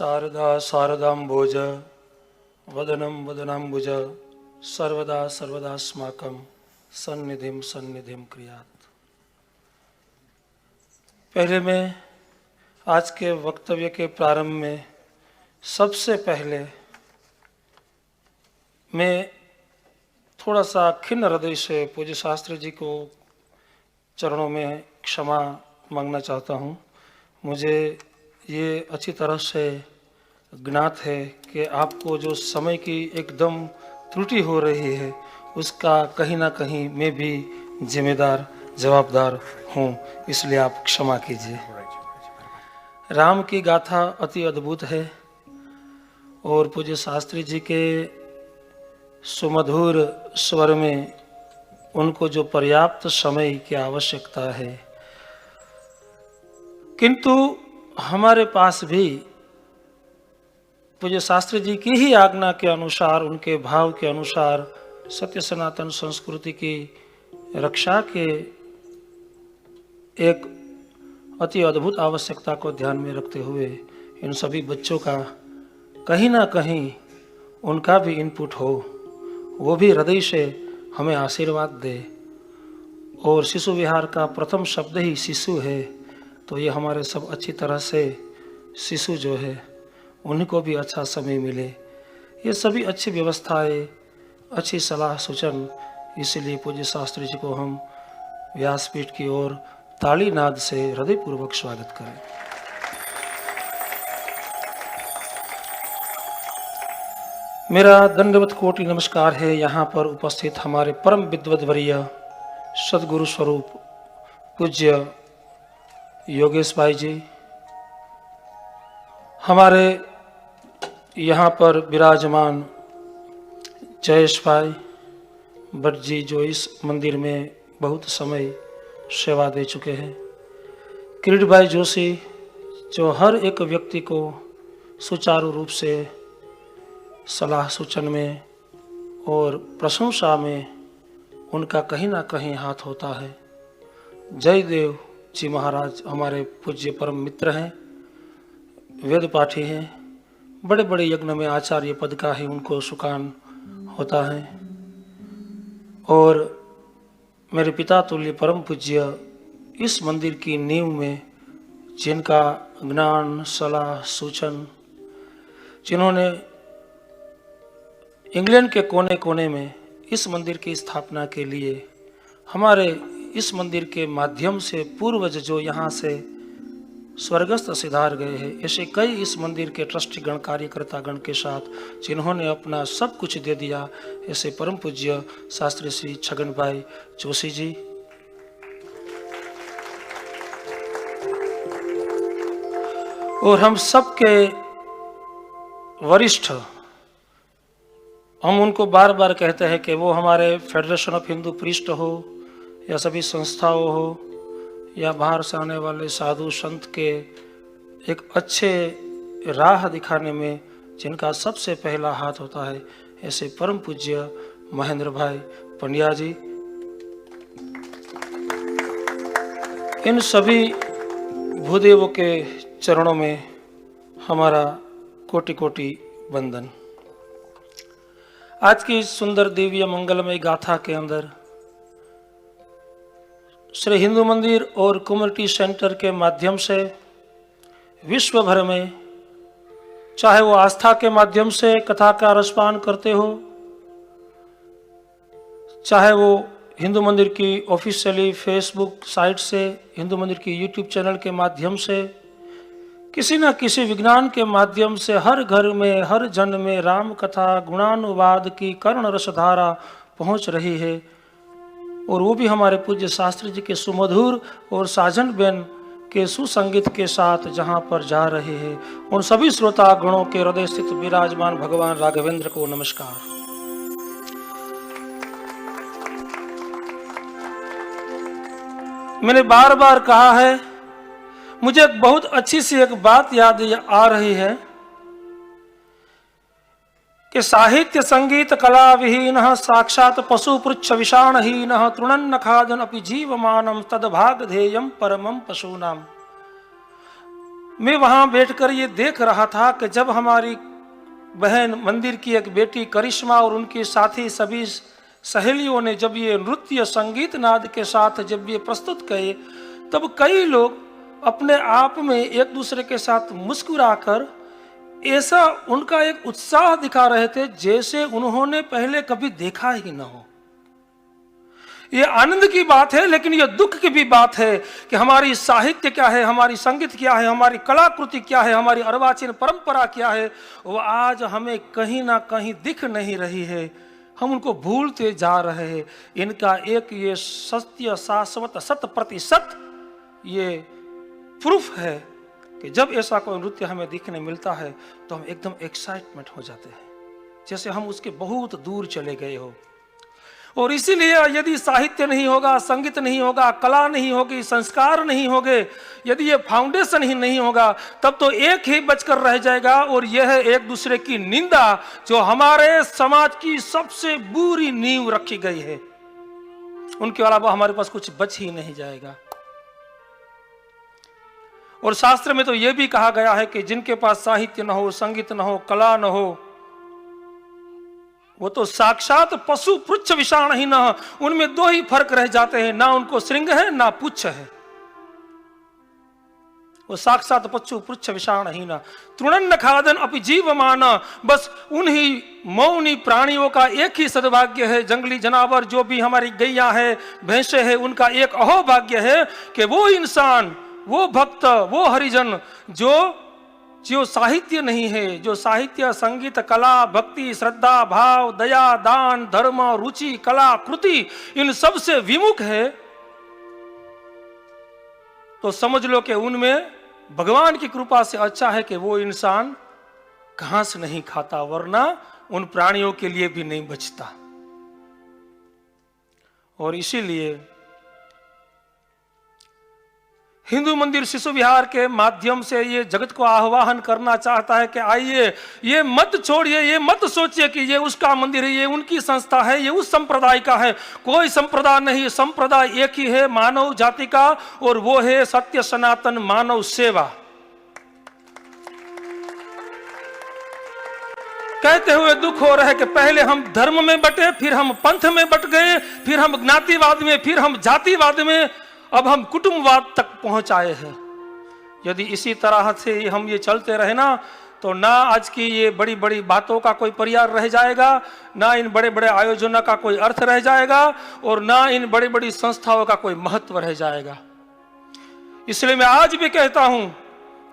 शारदा शारदाम्बोज वदनं वदनाम्बुज सर्वदा सर्वदास्माकं सन्निधिं सन्निधिं क्रियात्। पहले मैं आज के वक्तव्य के प्रारंभ में सबसे पहले मैं थोड़ा सा खिन्न हृदय से पूज्य शास्त्री जी को चरणों में क्षमा मांगना चाहता हूँ। मुझे ये अच्छी तरह से ज्ञात है कि आपको जो समय की एकदम त्रुटि हो रही है उसका कहीं ना कहीं मैं भी जिम्मेदार जवाबदार हूँ, इसलिए आप क्षमा कीजिए। राम की गाथा अति अद्भुत है और पूज्य शास्त्री जी के सुमधुर स्वर में उनको जो पर्याप्त समय की आवश्यकता है, किंतु हमारे पास भी पूज्य शास्त्री जी की ही आज्ञा के अनुसार, उनके भाव के अनुसार सत्य सनातन संस्कृति की रक्षा के एक अति अद्भुत आवश्यकता को ध्यान में रखते हुए इन सभी बच्चों का कहीं ना कहीं उनका भी इनपुट हो, वो भी हृदय से हमें आशीर्वाद दे। और शिशु विहार का प्रथम शब्द ही शिशु है, तो ये हमारे सब अच्छी तरह से शिशु जो है उन्हीं को भी अच्छा समय मिले। ये सभी अच्छी व्यवस्थाएं, अच्छी सलाह सूचन, इसलिए पूज्य शास्त्री जी को हम व्यासपीठ की ओर ताली नाद से हृदयपूर्वक स्वागत करें। मेरा दंडवत कोटि नमस्कार है यहाँ पर उपस्थित हमारे परम विद्वद्वर्य सदगुरु स्वरूप पूज्य योगेश भाई जी, हमारे यहाँ पर विराजमान जयेश भाई भट्ट जी जो इस मंदिर में बहुत समय सेवा दे चुके हैं, किरीट भाई जोशी जो हर एक व्यक्ति को सुचारू रूप से सलाह सूचन में और प्रशंसा में उनका कहीं ना कहीं हाथ होता है। जयदेव जी महाराज हमारे पूज्य परम मित्र हैं, वेद पाठी हैं, बड़े बड़े यज्ञ में आचार्य पद का ही उनको सुकान होता है। और मेरे पिता तुल्य परम पूज्य इस मंदिर की नींव में जिनका ज्ञान सलाह सूचन, जिन्होंने इंग्लैंड के कोने कोने में इस मंदिर की स्थापना के लिए हमारे इस मंदिर के माध्यम से पूर्वज जो यहाँ से स्वर्गस्थ सिधार गए हैं, ऐसे कई इस मंदिर के ट्रस्टी गण कार्यकर्ता गण के साथ जिन्होंने अपना सब कुछ दे दिया, ऐसे परम पूज्य शास्त्री श्री छगन भाई जोशी जी, और हम सबके वरिष्ठ, हम उनको बार बार कहते हैं कि वो हमारे फेडरेशन ऑफ हिंदू प्रीस्ट हो या सभी संस्थाओं हो या बाहर से आने वाले साधु संत के एक अच्छे राह दिखाने में जिनका सबसे पहला हाथ होता है, ऐसे परम पूज्य महेंद्र भाई पंड्या जी, इन सभी भूदेवों के चरणों में हमारा कोटि कोटि वंदन। आज की सुंदर दिव्य मंगलमय गाथा के अंदर श्री हिंदू मंदिर और कम्युनिटी सेंटर के माध्यम से विश्व भर में, चाहे वो आस्था के माध्यम से कथा का रसपान करते हो, चाहे वो हिंदू मंदिर की ऑफिशियली फेसबुक साइट से, हिंदू मंदिर की यूट्यूब चैनल के माध्यम से, किसी न किसी विज्ञान के माध्यम से हर घर में हर जन में राम कथा गुणानुवाद की कर्ण रसधारा पहुंच रही है। और वो भी हमारे पूज्य शास्त्री जी के सुमधुर और साजन बेन के सुसंगीत के साथ जहाँ पर जा रहे हैं, उन सभी श्रोता गणों के हृदय स्थित विराजमान भगवान राघवेंद्र को नमस्कार। मैंने बार बार कहा है, मुझे बहुत अच्छी सी एक बात याद आ रही है कि साहित्य संगीत कला विहीन साक्षात पशु पृच्छ विषाणहीन तृणन्न खादन अपि जीवमानम तदभाग ध्येयम परमम पशूनाम। मैं वहां बैठकर ये देख रहा था कि जब हमारी बहन मंदिर की एक बेटी करिश्मा और उनके साथी सभी सहेलियों ने जब ये नृत्य संगीत नाद के साथ जब ये प्रस्तुत किए, तब कई लोग अपने आप में एक दूसरे के साथ मुस्कुराकर ऐसा उनका एक उत्साह दिखा रहे थे जैसे उन्होंने पहले कभी देखा ही न हो। ये आनंद की बात है, लेकिन ये दुख की भी बात है कि हमारी साहित्य क्या है, हमारी संगीत क्या है, हमारी कलाकृति क्या है, हमारी अर्वाचीन परंपरा क्या है, वो आज हमें कहीं ना कहीं दिख नहीं रही है। हम उनको भूलते जा रहे हैं। इनका एक ये सत्य शाश्वत 100% ये प्रूफ है कि जब ऐसा कोई नृत्य हमें दिखने मिलता है तो हम एकदम एक्साइटमेंट हो जाते हैं, जैसे हम उसके बहुत दूर चले गए हो। और इसीलिए यदि साहित्य नहीं होगा, संगीत नहीं होगा, कला नहीं होगी, संस्कार नहीं होंगे, यदि ये फाउंडेशन ही नहीं होगा, तब तो एक ही बचकर रह जाएगा, और यह है एक दूसरे की निंदा, जो हमारे समाज की सबसे बुरी नींव रखी गई है। उनके अलावा हमारे पास कुछ बच ही नहीं जाएगा। और शास्त्र में तो यह भी कहा गया है कि जिनके पास साहित्य न हो, संगीत न हो, कला न हो, वो तो साक्षात पशु पुच्छ विषाण ही न, उनमें दो ही फर्क रह जाते हैं, ना उनको श्रृंग है ना पुच्छ है। वो साक्षात पशु पुच्छ विषाण ही न, तृणन्न खादन अपि जीवमान। बस उन्हीं मौनी प्राणियों का एक ही सद्भाग्य है, जंगली जानवर जो भी हमारी गैया है, भैंसे है, उनका एक अहोभाग्य है कि वो इंसान, वो भक्त, वो हरिजन जो साहित्य नहीं है, जो साहित्य, संगीत, कला, भक्ति, श्रद्धा, भाव, दया, दान, धर्म, रुचि, कला, कृति, इन सब से विमुख है, तो समझ लो कि उनमें भगवान की कृपा से अच्छा है कि वो इंसान घास नहीं खाता, वरना उन प्राणियों के लिए भी नहीं बचता। और इसीलिए हिंदू मंदिर शिशु विहार के माध्यम से ये जगत को आह्वान करना चाहता है कि आइए, ये मत छोड़िए, ये मत सोचिए कि ये उसका मंदिर है, ये उनकी संस्था है, ये उस संप्रदाय का है। कोई संप्रदाय नहीं, संप्रदाय एक ही है, मानव जाति का, और वो है सत्य सनातन मानव सेवा। कहते हुए दुख हो रहा है कि पहले हम धर्म में बटे, फिर हम पंथ में बट गए, फिर हम ज्ञातिवाद में, फिर हम जातिवाद में, अब हम कुटुंबवाद तक पहुंच आए हैं। यदि इसी तरह से हम ये चलते रहे ना, तो ना आज की ये बड़ी बड़ी बातों का कोई परिहार रह जाएगा, ना इन बड़े बड़े आयोजनों का कोई अर्थ रह जाएगा, और ना इन बड़ी बड़ी संस्थाओं का कोई महत्व रह जाएगा। इसलिए मैं आज भी कहता हूं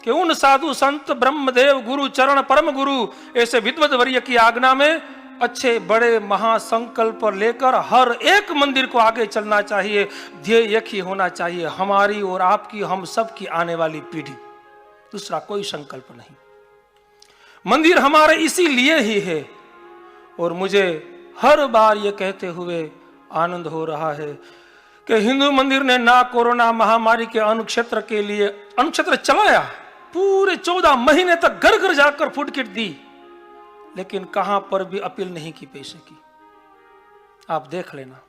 कि उन साधु संत ब्रह्मदेव गुरु चरण परम गुरु ऐसे विद्वत वर्य की आज्ञा में अच्छे बड़े महासंकल्प लेकर हर एक मंदिर को आगे चलना चाहिए। ध्येय एक ही होना चाहिए, हमारी और आपकी, हम सब की आने वाली पीढ़ी, दूसरा कोई संकल्प नहीं। मंदिर हमारे इसीलिए ही है। और मुझे हर बार ये कहते हुए आनंद हो रहा है कि हिंदू मंदिर ने ना कोरोना महामारी के अनुक्षेत्र के लिए अनुक्षेत्र चलाया, पूरे 14 महीने तक घर घर जाकर फूड किट दी, लेकिन कहां पर भी अपील नहीं की पैसे की। आप देख लेना।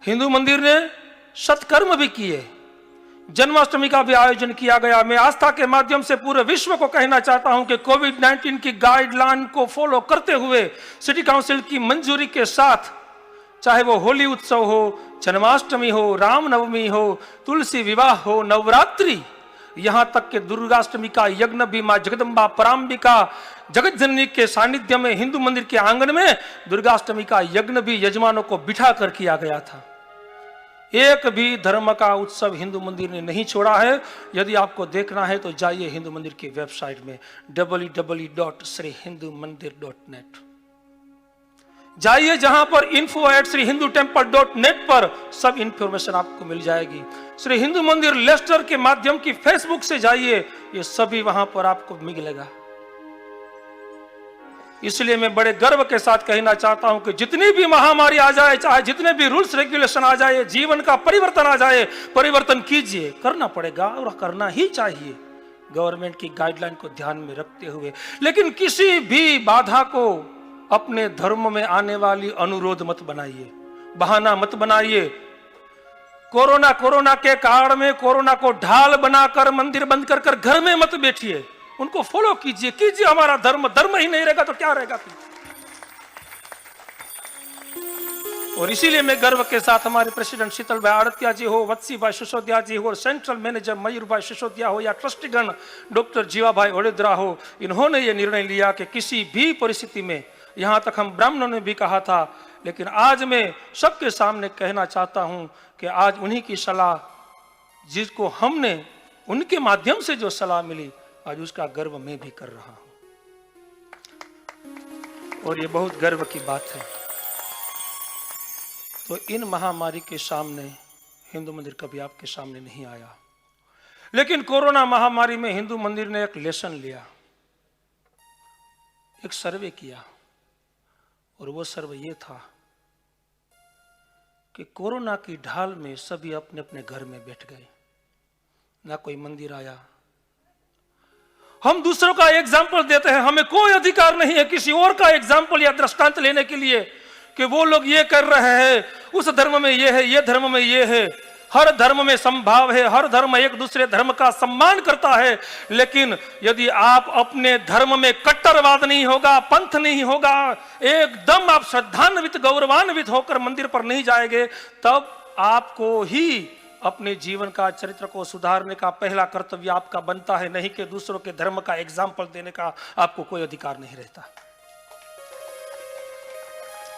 हिंदू मंदिर ने सत्कर्म भी किए, जन्माष्टमी का भी आयोजन किया गया। मैं आस्था के माध्यम से पूरे विश्व को कहना चाहता हूं कि कोविड-19 की गाइडलाइन को फॉलो करते हुए सिटी काउंसिल की मंजूरी के साथ, चाहे वो होली उत्सव हो, जन्माष्टमी हो, रामनवमी हो, तुलसी विवाह हो, नवरात्रि, यहां तक कि दुर्गाष्टमी का यज्ञ भी मां जगदम्बा पराम्बिका जगत जननी के सानिध्य में हिंदू मंदिर के आंगन में दुर्गाष्टमी का यज्ञ भी यजमानों को बिठा कर किया गया था। एक भी धर्म का उत्सव हिंदू मंदिर ने नहीं छोड़ा है। यदि आपको देखना है तो जाइए हिंदू मंदिर की वेबसाइट में www.srihindumandir.net जाइए, जहां पर info@srihindutemple.net पर सब इंफॉर्मेशन आपको मिल जाएगी। श्री हिंदू मंदिर लेस्टर के माध्यम की फेसबुक से जाइए, ये सभी वहां पर आपको मिलेगा। इसलिए मैं बड़े गर्व के साथ कहना चाहता हूं कि जितनी भी महामारी आ जाए, चाहे जितने भी रूल्स रेगुलेशन आ जाए, जीवन का परिवर्तन आ जाए, परिवर्तन कीजिए, करना पड़ेगा और करना ही चाहिए गवर्नमेंट की गाइडलाइन को ध्यान में रखते हुए। लेकिन किसी भी बाधा को अपने धर्म में आने वाली अनुरोध मत बनाइए, बहाना मत बनाइए। कोरोना के कारण में कोरोना को ढाल बनाकर मंदिर बंद कर घर में मत बैठिए, उनको फॉलो कीजिए हमारा धर्म ही नहीं रहेगा तो क्या रहेगा फिर। और इसीलिए मैं गर्व के साथ हमारे प्रेसिडेंट शीतल भाई आड़तिया जी हो, वत्सी भाई सिसोदिया जी हो, और सेंट्रल मैनेजर मयूर भाई सिसोदिया हो, या ट्रस्टीगण डॉक्टर जीवा भाई ओडेद्रा हो, इन्होंने ये निर्णय लिया कि किसी भी परिस्थिति में, यहाँ तक हम ब्राह्मणों ने भी कहा था, लेकिन आज मैं सबके सामने कहना चाहता हूं कि आज उन्हीं की सलाह, जिसको हमने उनके माध्यम से जो सलाह मिली, आज उसका गर्व मैं भी कर रहा हूं, और ये बहुत गर्व की बात है। तो इन महामारी के सामने हिंदू मंदिर कभी आपके सामने नहीं आया, लेकिन कोरोना महामारी में हिंदू मंदिर ने एक लेसन लिया, एक सर्वे किया, और वो सर्वे ये था कि कोरोना की ढाल में सभी अपने अपने घर में बैठ गए, ना कोई मंदिर आया। हम दूसरों का एग्जाम्पल देते हैं, हमें कोई अधिकार नहीं है किसी और का एग्जाम्पल या दृष्टांत लेने के लिए कि वो लोग ये कर रहे हैं, उस धर्म में ये है, ये धर्म में ये है। हर धर्म में समभाव है, हर धर्म एक दूसरे धर्म का सम्मान करता है, लेकिन यदि आप अपने धर्म में कट्टरवाद नहीं होगा, पंथ नहीं होगा, एकदम आप श्रद्धान्वित गौरवान्वित होकर मंदिर पर नहीं जाएंगे, तब आपको ही अपने जीवन का चरित्र को सुधारने का पहला कर्तव्य आपका बनता है, नहीं कि दूसरों के धर्म का एग्जाम्पल देने का आपको कोई अधिकार नहीं रहता।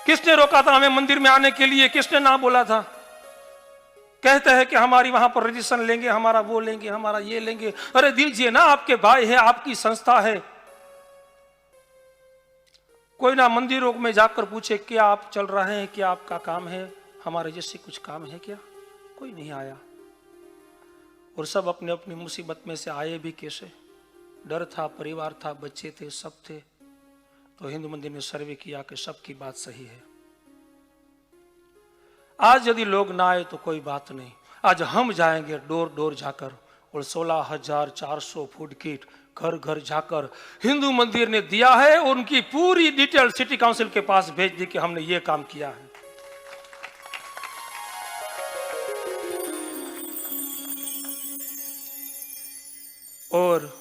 किसने रोका था हमें मंदिर में आने के लिए? किसने ना बोला था? कहते हैं कि हमारी वहां पर रजिस्ट्रेशन लेंगे, हमारा वो लेंगे, हमारा ये लेंगे। अरे दीजिए ना, आपके भाई है, आपकी संस्था है। कोई ना मंदिरों में जाकर पूछे क्या आप चल रहे हैं, क्या आपका काम है, हमारे जैसे कुछ काम है क्या? कोई नहीं आया, और सब अपने अपनी मुसीबत में से आए भी कैसे? डर था, परिवार था, बच्चे थे, सब थे। तो हिंदू मंदिर ने सर्वे किया कि सबकी बात सही है। आज यदि लोग ना आए तो कोई बात नहीं, आज हम जाएंगे डोर डोर जाकर, और 16,400 फूड किट घर घर जाकर हिंदू मंदिर ने दिया है, और उनकी पूरी डिटेल सिटी काउंसिल के पास भेज दी कि हमने ये काम किया है। और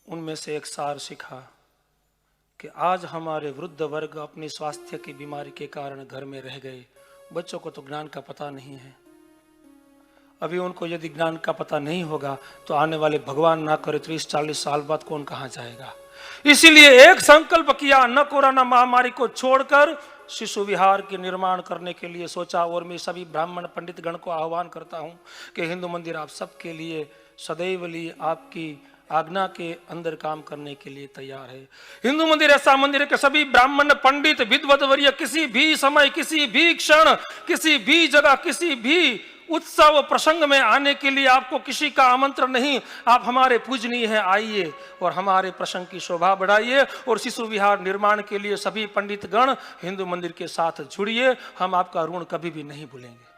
उनमें से एक सार सीखा कि आज हमारे वृद्ध वर्ग अपनी स्वास्थ्य की बीमारी के कारण घर में रह गए। बच्चों को तो ज्ञान का पता नहीं है, अभी उनको यदि ज्ञान का पता नहीं होगा तो आने वाले भगवान ना करे 30-40 साल बाद कौन कहां जाएगा। इसीलिए एक संकल्प किया, न कोरोना महामारी को छोड़कर शिशु विहार के निर्माण करने के लिए सोचा। और मैं सभी ब्राह्मण पंडित गण को आह्वान करता हूं कि हिंदू मंदिर आप सबके लिए सदैव लिए आपकी आज्ञा के अंदर काम करने के लिए तैयार है। हिंदू मंदिर ऐसा मंदिर है कि सभी ब्राह्मण पंडित विद्वद्वर्य किसी भी समय, किसी भी क्षण, किसी भी जगह, किसी भी उत्सव प्रसंग में आने के लिए आपको किसी का आमंत्रण नहीं। आप हमारे पूजनीय हैं, आइए और हमारे प्रसंग की शोभा बढ़ाइए। और शिशु विहार निर्माण के लिए सभी पंडित गण हिंदू मंदिर के साथ जुड़िए, हम आपका ऋण कभी भी नहीं भूलेंगे।